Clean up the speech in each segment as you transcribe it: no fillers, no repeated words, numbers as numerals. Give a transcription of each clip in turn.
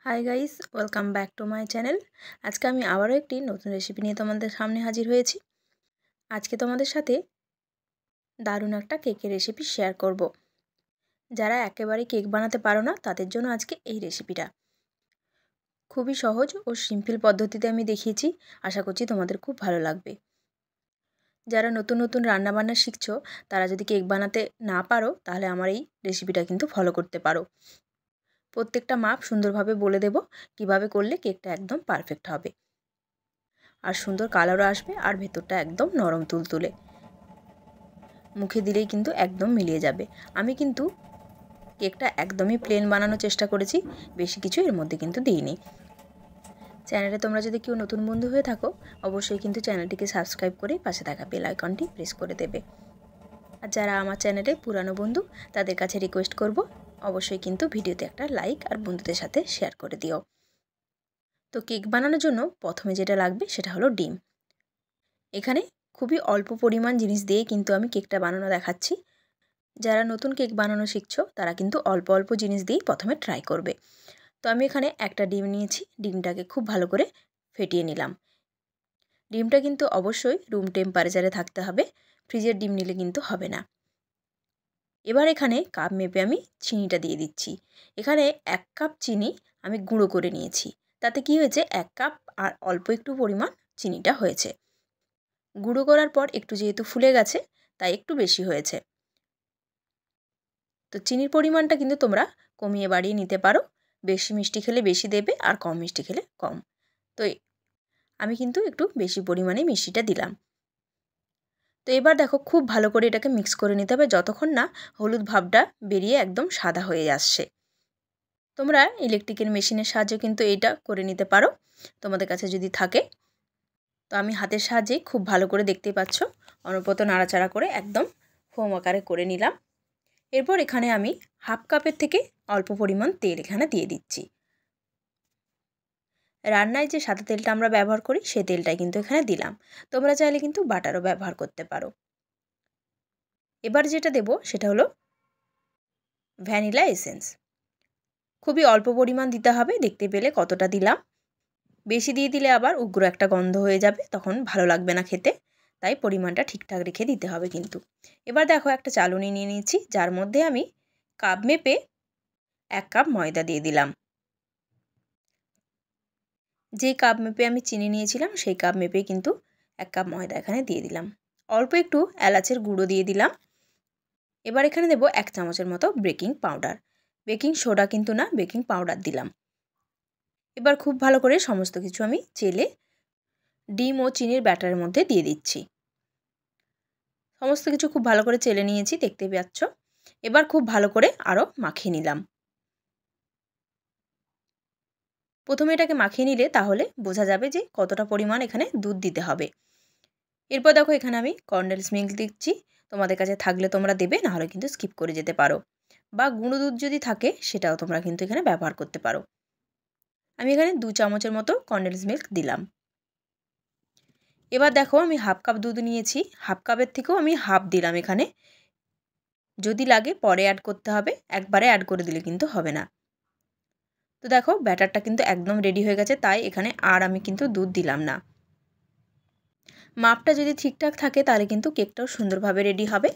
Hi guys, welcome back to my channel. আজকে আমি আবারও একটি নতুন রেসিপি নিয়ে তোমাদের সামনে হাজির হয়েছি। আজকে তোমাদের সাথে দারুণ একটা কেকের রেসিপি শেয়ার করব। যারা একেবারেই কেক বানাতে পারো না তাদের জন্য আজকে এই রেসিপিটা খুবই সহজ ও সিম্পল পদ্ধতিতে আমি দেখিয়েছি। আশা করছি তোমাদের খুব ভালো লাগবে। যারা নতুন নতুন রান্নাবান্না শিখছো তারা যদি কেক বানাতে না পারো তাহলে আমার এই রেসিপিটা কিন্তু ফলো করতে পারো। প্রত্যেকটা মাপ সুন্দরভাবে বলে দেব কিভাবে করলে কেকটা একদম পারফেক্ট হবে, আর সুন্দর কালারও আসবে, আর ভেতরটা একদম নরম তুলতুলে, মুখে দিলেই কিন্তু একদম মিলিয়ে যাবে। আমি কিন্তু কেকটা একদমই প্লেন বানানোর চেষ্টা করেছি, বেশি কিছু এর মধ্যে কিন্তু দিইনি। চ্যানেলে তোমরা যদি কেউ নতুন বন্ধু হয়ে থাকো অবশ্যই কিন্তু চ্যানেলটিকে সাবস্ক্রাইব করে পাশে থাকা বেল আইকনটি প্রেস করে দেবে। আর যারা আমার চ্যানেলে পুরানো বন্ধু তাদের কাছে রিকোয়েস্ট করব অবশ্যই কিন্তু ভিডিওতে একটা লাইক আর বন্ধুদের সাথে শেয়ার করে দিও। তো কেক বানানোর জন্য প্রথমে যেটা লাগবে সেটা হলো ডিম। এখানে খুবই অল্প পরিমাণ জিনিস দিয়ে কিন্তু আমি কেকটা বানানো দেখাচ্ছি। যারা নতুন কেক বানানো শিখছো তারা কিন্তু অল্প অল্প জিনিস দিয়েই প্রথমে ট্রাই করবে। তো আমি এখানে একটা ডিম নিয়েছি, ডিমটাকে খুব ভালো করে ফেটিয়ে নিলাম। ডিমটা কিন্তু অবশ্যই রুম টেম্পারেচারে থাকতে হবে, ফ্রিজের ডিম নিলে কিন্তু হবে না। এবার এখানে কাপ মেপে আমি চিনিটা দিয়ে দিচ্ছি। এখানে 1 কাপ চিনি আমি গুঁড়ো করে নিয়েছি। তাতে কি হয়েছে, 1 কাপ আর অল্প একটু পরিমাণ চিনিটা হয়েছে। গুঁড়ো করার পর একটু যেহেতু ফুলে গেছে তাই একটু বেশি হয়েছে। তো চিনির পরিমাণটা কিন্তু তোমরা কমিয়ে বাড়িয়ে নিতে পারো, বেশি মিষ্টি খেলে বেশি দেবে আর কম মিষ্টি খেলে কম। তো আমি কিন্তু একটু বেশি পরিমাণে মিষ্টিটা দিলাম। তো এবার দেখো খুব ভালো করে এটাকে মিক্স করে নিতে হবে যতক্ষণ না হলুদ ভাবটা বেরিয়ে একদম সাদা হয়ে আসছে। তোমরা ইলেকট্রিকের মেশিনের সাহায্যে কিন্তু এটা করে নিতে পারো তোমাদের কাছে যদি থাকে। তো আমি হাতের সাহায্যে খুব ভালো করে দেখতে পাচ্ছ অনবরত নাড়াচাড়া করে একদম ফোম আকারে করে নিলাম। এরপর এখানে আমি হাফ কাপের থেকে অল্প পরিমাণ তেল এখানে দিয়ে দিচ্ছি। রান্নায় যে সাদা তেলটা আমরা ব্যবহার করি সেই তেলটাই কিন্তু এখানে দিলাম। তোমরা চাইলে কিন্তু বাটারও ব্যবহার করতে পারো। এবার যেটা দেব সেটা হলো ভ্যানিলা এসেন্স। খুবই অল্প পরিমাণ দিতে হবে, দেখতে পেলে কতটা দিলাম। বেশি দিয়ে দিলে আবার উগ্র একটা গন্ধ হয়ে যাবে, তখন ভালো লাগবে না খেতে। তাই পরিমাণটা ঠিকঠাক রেখে দিতে হবে কিন্তু। এবার দেখো একটা চালুনি নিয়ে নিয়েছি, যার মধ্যে আমি কাপ মেপে 1 কাপ ময়দা দিয়ে দিলাম। যেই কাপ মেপে আমি চিনি নিয়েছিলাম সেই কাপ মেপেই কিন্তু 1 কাপ ময়দা এখানে দিয়ে দিলাম। অল্প একটু এলাচের গুঁড়ো দিয়ে দিলাম। এবার এখানে দেব 1 চামচের মতো বেকিং পাউডার। বেকিং সোডা কিন্তু না, বেকিং পাউডার দিলাম। এবার খুব ভালো করে সমস্ত কিছু আমি চেলে ডিম ও চিনির ব্যাটারের মধ্যে দিয়ে দিচ্ছি। সমস্ত কিছু খুব ভালো করে চেলে নিয়েছি, দেখতে পাচ্ছ। এবার খুব ভালো করে আরও মাখিয়ে নিলাম। প্রথমে এটাকে মাখিয়ে নিলে তাহলে বোঝা যাবে যে কতটা পরিমাণ এখানে দুধ দিতে হবে। এরপর দেখো এখানে আমি কনডেন্স মিল্ক দিচ্ছি। তোমাদের কাছে থাকলে তোমরা দেবে, নাহলে কিন্তু স্কিপ করে যেতে পারো, বা গুঁড়ো দুধ যদি থাকে সেটাও তোমরা কিন্তু এখানে ব্যবহার করতে পারো। আমি এখানে 2 চামচের মতো কনডেন্স মিল্ক দিলাম। এবার দেখো আমি হাফ কাপ দুধ নিয়েছি, হাফ কাপের থেকেও আমি হাফ দিলাম এখানে। যদি লাগে পরে অ্যাড করতে হবে, একবারে অ্যাড করে দিলে কিন্তু হবে না। তো দেখো ব্যাটারটা কিন্তু একদম রেডি হয়ে গেছে, তাই এখানে আর আমি কিন্তু দুধ দিলাম না। মাপটা যদি ঠিকঠাক থাকে তাহলে কিন্তু কেকটাও সুন্দরভাবে রেডি হবে।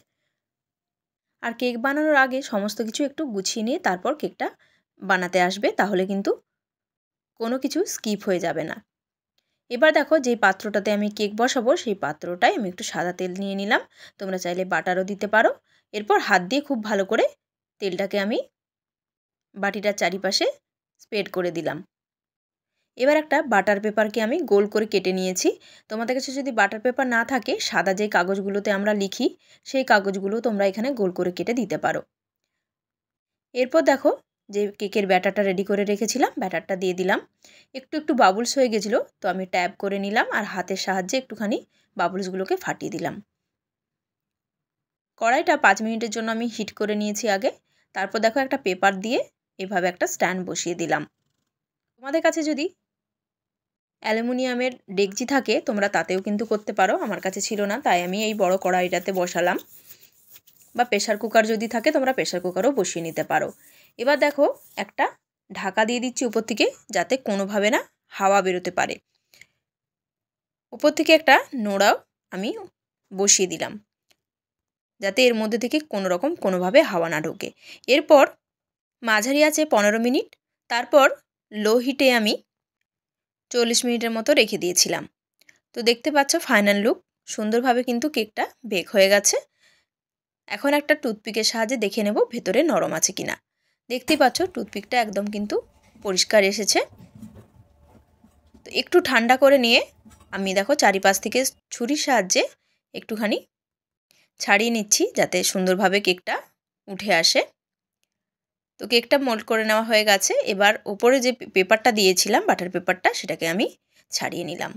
আর কেক বানানোর আগে সমস্ত কিছু একটু গুছিয়ে নিয়ে তারপর কেকটা বানাতে আসবে, তাহলে কিন্তু কোনো কিছু স্কিপ হয়ে যাবে না। এবার দেখো যেই পাত্রটাতে আমি কেক বসাবো সেই পাত্রটায় আমি একটু সাদা তেল নিয়ে নিলাম। তোমরা চাইলে বাটারও দিতে পারো। এরপর হাত দিয়ে খুব ভালো করে তেলটাকে আমি বাটিটার চারিপাশে স্প্রেড করে দিলাম। এবার একটা বাটার পেপারকে আমি গোল করে কেটে নিয়েছি। তোমাদের কাছে যদি বাটার পেপার না থাকে, সাদা যে কাগজগুলোতে আমরা লিখি সেই কাগজগুলো তোমরা এখানে গোল করে কেটে দিতে পারো। এরপর দেখো যে কেকের ব্যাটারটা রেডি করে রেখেছিলাম, ব্যাটারটা দিয়ে দিলাম। একটু একটু বাবলস হয়ে গেছিলো, তো আমি ট্যাপ করে নিলাম আর হাতের সাহায্যে একটুখানি বাবলসগুলোকে ফাটিয়ে দিলাম। কড়াইটা 5 মিনিটের জন্য আমি হিট করে নিয়েছি আগে। তারপর দেখো একটা পেপার দিয়ে এভাবে একটা স্ট্যান্ড বসিয়ে দিলাম। তোমাদের কাছে যদি অ্যালুমিনিয়ামের ডেকচি থাকে তোমরা তাতেও কিন্তু করতে পারো, আমার কাছে ছিল না তাই আমি এই বড় কড়াইটাতে বসালাম। বা প্রেশার কুকার যদি থাকে তোমরা প্রেশার কুকারও বসিয়ে নিতে পারো। এবার দেখো একটা ঢাকা দিয়ে দিচ্ছি উপর থেকে, যাতে কোনোভাবে না হাওয়া বেরোতে পারে। উপর থেকে একটা নোড়াও আমি বসিয়ে দিলাম, যাতে এর মধ্যে থেকে কোনোভাবে হাওয়া না ঢোকে। এরপর মাঝারি আঁচে 15 মিনিট, তারপর লো হিটে আমি 40 মিনিটের মতো রেখে দিয়েছিলাম। তো দেখতে পাচ্ছ ফাইনাল লুক, সুন্দরভাবে কিন্তু কেকটা বেক হয়ে গেছে। এখন একটা টুথপিকের সাহায্যে দেখে নেব ভেতরে নরম আছে কিনা। দেখতেই পাচ্ছ টুথপিকটা একদম কিন্তু পরিষ্কার এসেছে। তো একটু ঠান্ডা করে নিয়ে আমি দেখো চারিপাশ থেকে ছুরির সাহায্যে একটুখানি ছাড়িয়ে নিচ্ছি, যাতে সুন্দরভাবে কেকটা উঠে আসে। তো কেকটা মোল্ড করে নেওয়া হয়ে গেছে। এবার ওপরে যে পেপারটা দিয়েছিলাম, বাটার পেপারটা, সেটাকে আমি ছাড়িয়ে নিলাম।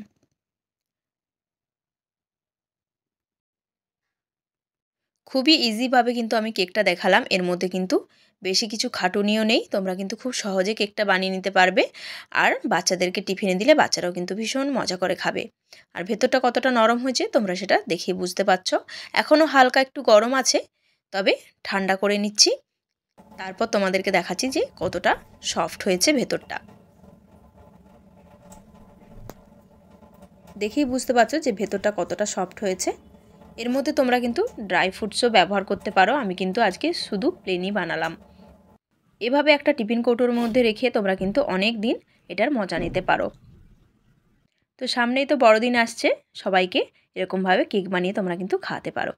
খুবই ইজিভাবে কিন্তু আমি কেকটা দেখালাম, এর মধ্যে কিন্তু বেশি কিছু খাটুনিও নেই। তোমরা কিন্তু খুব সহজে কেকটা বানিয়ে নিতে পারবে। আর বাচ্চাদেরকে টিফিনে দিলে বাচ্চারাও কিন্তু ভীষণ মজা করে খাবে। আর ভেতরটা কতটা নরম হয়েছে তোমরা সেটা দেখে বুঝতে পারছো। এখনও হালকা একটু গরম আছে, তবে ঠান্ডা করে নিচ্ছি। তারপর তোমাদেরকে দেখাচ্ছি যে কতটা সফট হয়েছে ভেতরটা। দেখেই বুঝতে পারছো যে ভেতরটা কতটা সফট হয়েছে। এর মধ্যে তোমরা কিন্তু ড্রাই ফ্রুটসও ব্যবহার করতে পারো, আমি কিন্তু আজকে শুধু প্লেনই বানালাম। এভাবে একটা টিফিন কৌটোর মধ্যে রেখে তোমরা কিন্তু অনেক দিন এটার মজা নিতে পারো। তো সামনেই তো বড়দিন আসছে, সবাইকে এরকমভাবে কেক বানিয়ে তোমরা কিন্তু খাওয়াতে পারো।